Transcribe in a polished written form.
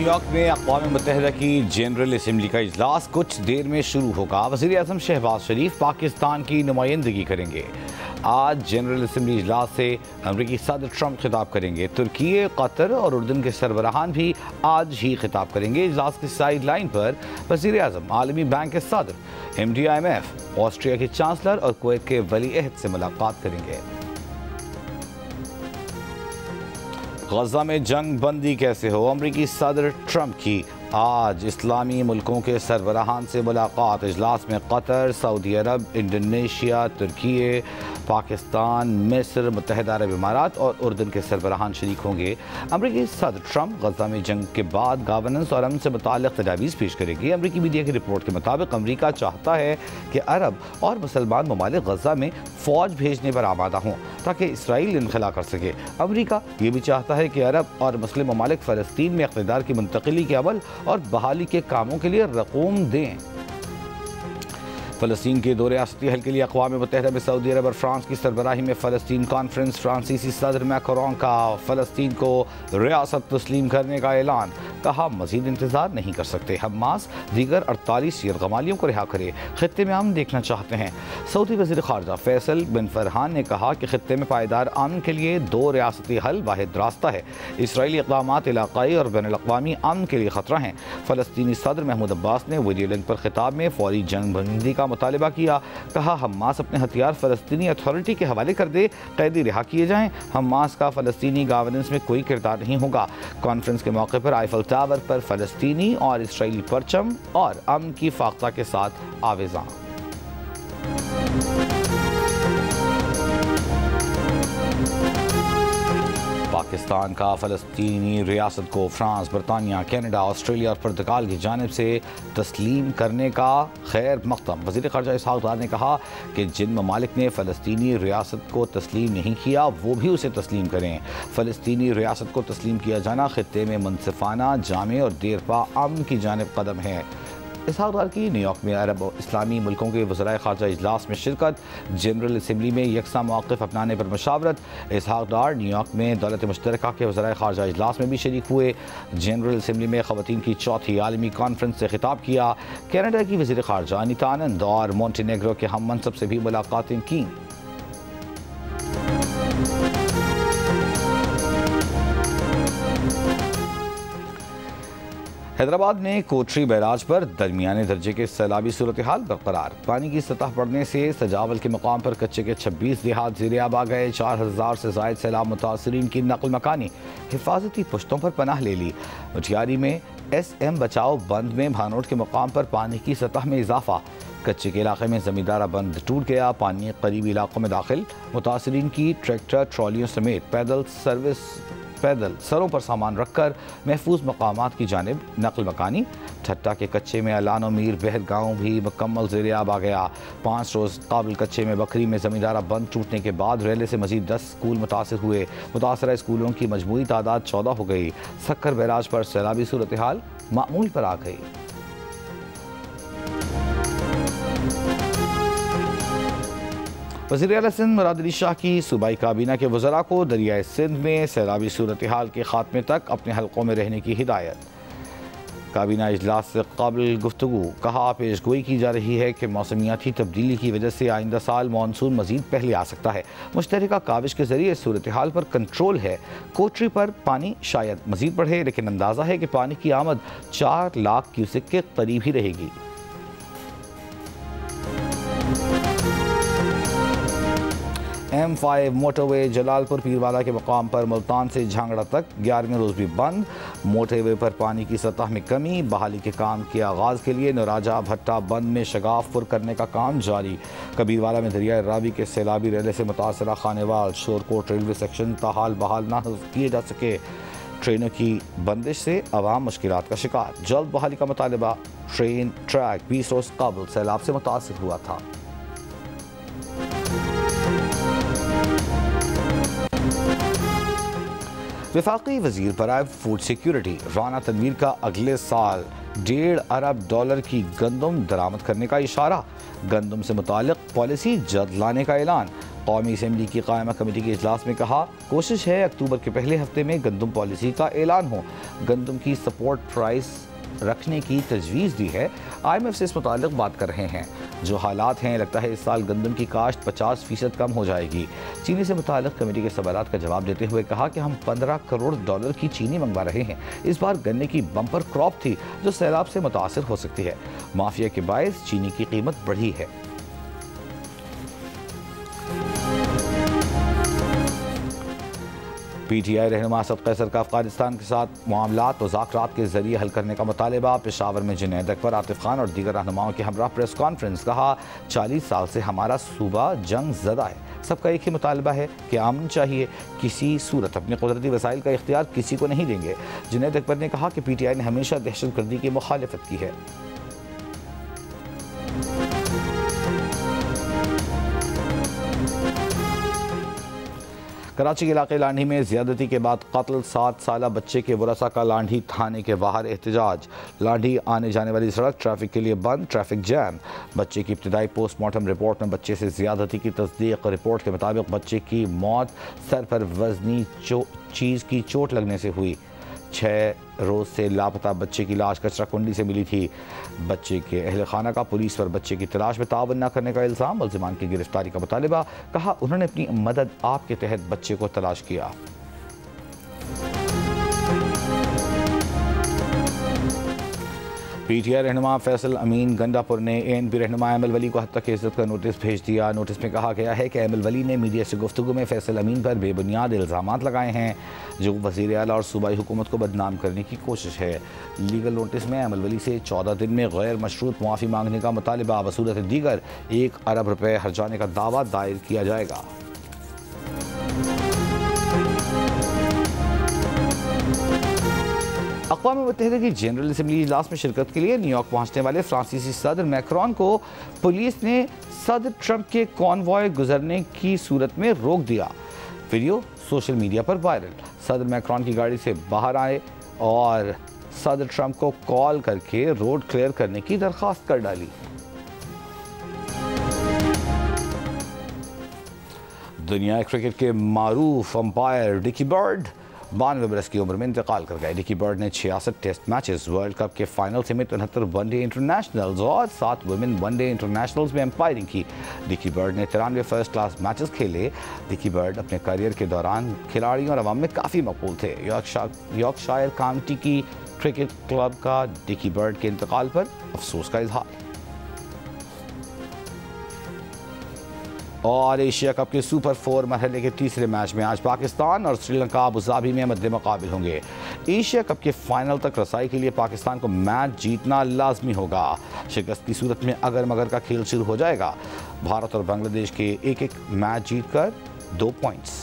New York में अक़वाम मुत्तहिदा की general assembly का इजलास कुछ देर में शुरू होगा। वज़ीर आज़म शहबाज शरीफ पाकिस्तान की नुमाइंदगी करेंगे। आज जनरल असम्बली इजलास से अमरीकी सदर ट्रंप खिताब करेंगे। तुर्की, कतर और उर्दन के सरबराहान भी आज ही खिताब करेंगे। इजलास की साइड लाइन पर वज़ीर आज़म, आलमी बैंक के सदर, MD-IMF, ऑस्ट्रिया के चांसलर और कुवैत के वली अहद से मुलाकात करेंगे। गजा में जंग बंदी कैसे हो, अमरीकी सदर ट्रंप की आज इस्लामी मुल्कों के सरबराहान से मुलाकात। इजलास में कतर, सऊदी अरब, इंडोनेशिया, तुर्की, पाकिस्तान, मिस्र, मुत्तहिदा अरब इमारात और उर्दन के सरबराहान शरीक होंगे। अमरीकी सदर ट्रंप गजा में जंग के बाद गवर्नेंस और अमन से मुताल्लिक़ तजावीज़ पेश करेंगे। अमरीकी मीडिया की रिपोर्ट के मुताबिक अमरीका चाहता है कि अरब और मुसलमान ममालिक गजा में फ़ौज भेजने पर आमादा हों ताकि इसराइल इनखला कर सके। अमरीका ये भी चाहता है कि अरब और मुस्लिम ममालिक फ़लस्तीन में इक़्तिदार की मुंतक़िली के अमल और बहाली के कामों के लिए रकूम दें। फ़लस्तीन के दो रियासती हल के लिए अक़वाम मुत्तहिदा में सऊदी अरब और फ्रांस की सरबराही में फ़लस्तीन कॉन्फ्रेंस। फ्रांसीसी सदर मैक्रोन का फ़लस्तीन को रियासत तस्लीम करने का ऐलान। कहा, मज़ीद इंतज़ार नहीं कर सकते। हमास दीगर 48 यरगमालियों को रिहा करे, खित्ते में अमन देखना चाहते हैं। सऊदी वज़ीर ख़ारजा फैसल बिन फरहान ने कहा कि खित्ते में पायदार अमन के लिए दो रियासती हल वाहिद रास्ता है। इसराइली इक़दामात इलाक़ाई और बैनुल-अक़वामी अमन के लिए ख़तरा हैं। फ़लस्तीनी सदर महमूद अब्बास ने वीडियो लिंक पर खिताब में फौरी जंग बंदी का मुतालबा किया। कहा, हमास अपने हथियार फ़लस्तीनी अथॉरिटी के हवाले कर दे, कैदी रिहा किए जाएँ। हमास का फ़लस्तीनी गवर्नेंस में कोई किरदार नहीं होगा। कॉन्फ्रेंस के मौके पर आईफल टावर पर फ़लस्तीनी और इसराइली परचम और अमन की फाख्ता के साथ आवेज़ां। पाकिस्तान का फ़लस्तीनी रियासत को फ्रांस, बरतानिया, कनाडा, ऑस्ट्रेलिया और पुर्तगाल की जानिब से तस्लीम करने का खैर मकदम। वज़ीर ख़ारजा इसहाक़ डार ने कहा कि जिन ममालिक ने फ़लस्तीनी रियासत को तस्लीम नहीं किया वो भी उसे तस्लीम करें। फ़लस्तीनी रियासत को तस्लीम किया जाना खित्ते में मुनसिफ़ाना, जामे और देरपा अमन की जानिब कदम है। इसहाक़ डार की न्यूयॉर्क में अरब और इस्लामी मुल्कों के वज़राए ख़ारजा इजलास में शिरकत। जनरल असम्बली में यकसा मौक़िफ़ अपनाने पर मशावरत। इसहाक़ डार न्यूयॉर्क में दौलत मुश्तरका के वज़राए ख़ारजा इजलास में भी शरीक हुए। जनरल असम्बली में ख़वातीन की चौथी आलमी कॉन्फ्रेंस से खिताब किया। कनाडा की वज़ीर ख़ारजा अनीता आनंद और मोंटेनेग्रो के हम मनसब से भी मुलाकातें की। हैदराबाद में कोटरी बैराज पर दरमियाने दर्जे के सैलाबी सूरत हाल बरकरार। पानी की सतह बढ़ने से सजावल के मकाम पर कच्चे के 26 देहात ज़ेर-ए-आब आ गए। 4000 से ज़ायद सैलाब मुतासरीन की नकल मकानी हिफाजती पुश्तों पर पनाह ले ली। मुठियारी में SM बचाओ बंद में भानोट के मकाम पर पानी की सतह में इजाफा। कच्चे के इलाके में ज़मींदारा बंद टूट गया। पानी करीबी इलाकों में दाखिल। मुतासरीन की ट्रैक्टर ट्रॉलियों समेत पैदल सरों पर सामान रखकर महफूज मकामात की जानिब नकल मकानी। ठट्टा के कच्चे में अलानो मीर बहर गाँव भी मुकम्मल ज़ेर-ए-आब आ गया। 5 रोज़ काबिल कच्चे में बकरी में ज़मींदारा बंद टूटने के बाद रेले से मजीद 10 स्कूल मुतासर हुए। मुतासरा स्कूलों की मजमूई तादाद 14 हो गई। सक्कर बैराज पर सैलाबी सूरत हाल मामूल पर आ गई। वज़ीर आला सिंध मुराद अली शाह की सूबाई काबीना के वज़रा को दरियाए सिंध में सैलाबी सूरत हाल के खात्मे तक अपने हलकों में रहने की हिदायत। काबीना इजलास से कबल गुफ्तगू। कहा, पेशगोई की जा रही है कि मौसमियाती तब्दीली की वजह से आइंदा साल मानसून मजीद पहले आ सकता है। मुश्तरका काविश के जरिए सूरत हाल पर कंट्रोल है। कोटरी पर पानी शायद मजीद बढ़े, लेकिन अंदाज़ा है कि पानी की आमद 4 लाख क्यूसेक के करीब ही रहेगी। M5 मोटरवे जलालपुर पीरवाला के मकाम पर मुल्तान से झांगड़ा तक 11वें रोज़ भी बंद। मोटरवे पर पानी की सतह में कमी। बहाली के काम के आगाज़ के लिए नराजा भट्टा बंद में शगाफ पुर करने का काम जारी। कबीरवाला में दरिया रावी के सैलाबी रेले से मुतासरा खानेवाल शोरकोट रेलवे सेक्शन ताहाल बहाल न किए जा सके। ट्रेनों की बंदिश से अवाम मुश्किलात का शिकार। जल्द बहाली का मुतालबा। ट्रेन ट्रैक 20 रोज़ कबल सैलाब से मुतासर हुआ था। वफाकी वज़ीर बराए फूड सिक्योरिटी राना तनवीर का अगले साल $1.5 अरब की गंदम दरामद करने का इशारा। गंदम से मुतालिक पॉलिसी जल्द लाने का ऐलान। कौमी असम्बली की कायमा कमेटी के इजलास में कहा, कोशिश है अक्टूबर के पहले हफ्ते में गंदम पॉलिसी का ऐलान हो। गंदम की सपोर्ट प्राइस रखने की तजवीज़ दी है। IMF से इस मुतालिक बात कर रहे हैं। जो हालात हैं, लगता है इस साल गंदम की काश्त 50% कम हो जाएगी। चीनी से मुतालिक कमेटी के सवालात का जवाब देते हुए कहा कि हम $15 करोड़ की चीनी मंगवा रहे हैं। इस बार गन्ने की बम्पर क्रॉप थी जो सैलाब से मुतासिर हो सकती है। माफिया के बायस चीनी की कीमत बढ़ी है। PTI रहनुमा असद कैसर का अफगानिस्तान के साथ मामलात मुज़ाकरात के जरिए हल करने का मुतालबा। पेशावर में जुनैद अकबर, आतिफ खान और दीगर रहनुमाओं के हमरा प्रेस कॉन्फ्रेंस। कहा, 40 साल से हमारा सूबा जंग ज़दा है। सबका एक ही मुतालबा है कि अमन चाहिए। किसी सूरत अपने कुदरती वसाइल का इख्तियार किसी को नहीं देंगे। जुनैद अकबर ने कहा कि PTI ने हमेशा दहशतगर्दी की मुखालिफत की है। कराची के इलाके लांढी में ज्यादती के बाद कत्ल, 7 साला बच्चे के वरसा का लांढी थाने के बाहर एहतजाज। लांढी आने जाने वाली सड़क ट्रैफिक के लिए बंद, ट्रैफिक जैम। बच्चे की इब्तिदाई पोस्टमार्टम रिपोर्ट में बच्चे से ज्यादती की तस्दीक। रिपोर्ट के मुताबिक बच्चे की मौत सर पर वजनी चीज़ की चोट लगने से हुई। 6 रोज़ से लापता बच्चे की लाश कचरा कुंडी से मिली थी। बच्चे के अहल खाना का पुलिस पर बच्चे की तलाश में तावन न करने का इल्ज़ाम। मुल्ज़िमान की गिरफ्तारी का मुतालबा। कहा, उन्होंने अपनी मदद आप के तहत बच्चे को तलाश किया। PTI रहनुमा फैसल अमीन गंडापुर ने ANP रहनुमा एमएल वली को हद तक इज्जत का नोटिस भेज दिया। नोटिस में कहा गया है कि एमएल वली ने मीडिया से गुफ्तगू में फैसल अमीन पर बेबुनियाद इल्ज़ामात लगाए हैं जो वज़ीर आला और सूबाई हुकूमत को बदनाम करने की कोशिश है। लीगल नोटिस में एमएल वली से 14 दिन में गैर मशरूत मुआफ़ी मांगने का मुतालबा। बसूरत दीगर 1 अरब रुपये हर्जाने का दावा दायर किया जाएगा। अक़वाम मुत्तहिदा की जनरल असम्बली इजलास में शिरकत के लिए न्यूयॉर्क पहुंचने वाले फ्रांसीसी सदर मैक्रोन को पुलिस ने सदर ट्रंप के कॉन्वॉय गुजरने की सूरत में रोक दिया। वीडियो सोशल मीडिया पर वायरल। सदर मैक्रोन की गाड़ी से बाहर आए और सदर ट्रंप को कॉल करके रोड क्लियर करने की दरख्वास्त कर डाली। दुनिया क्रिकेट के मारूफ अंपायर डिकी बर्ड 92 बरस की उम्र में इंतकाल कर गए। डिकी बर्ड ने 66 टेस्ट मैचेस, वर्ल्ड कप के फाइनल समेत 69 वनडे इंटरनेशनल्स और 7 वुमेन वनडे इंटरनेशनल्स में एम्पायरिंग की। डिकी बर्ड ने 93 फर्स्ट क्लास मैचेस खेले। डिकी बर्ड अपने करियर के दौरान खिलाड़ियों और अवाम में काफ़ी मकबूल थे। यॉर्कशायर काउंटी की क्रिकेट क्लब का डिकी बर्ड के इंतकाल पर अफसोस का इजहार। और एशिया कप के सुपर 4 मरहले के तीसरे मैच में आज पाकिस्तान और श्रीलंका अबुधाबी में मद्दे मुकाबिल होंगे। एशिया कप के फाइनल तक रसाई के लिए पाकिस्तान को मैच जीतना लाजमी होगा। शिकस्त की सूरत में अगर मगर का खेल शुरू हो जाएगा। भारत और बांग्लादेश के एक मैच जीतकर 2 पॉइंट्स।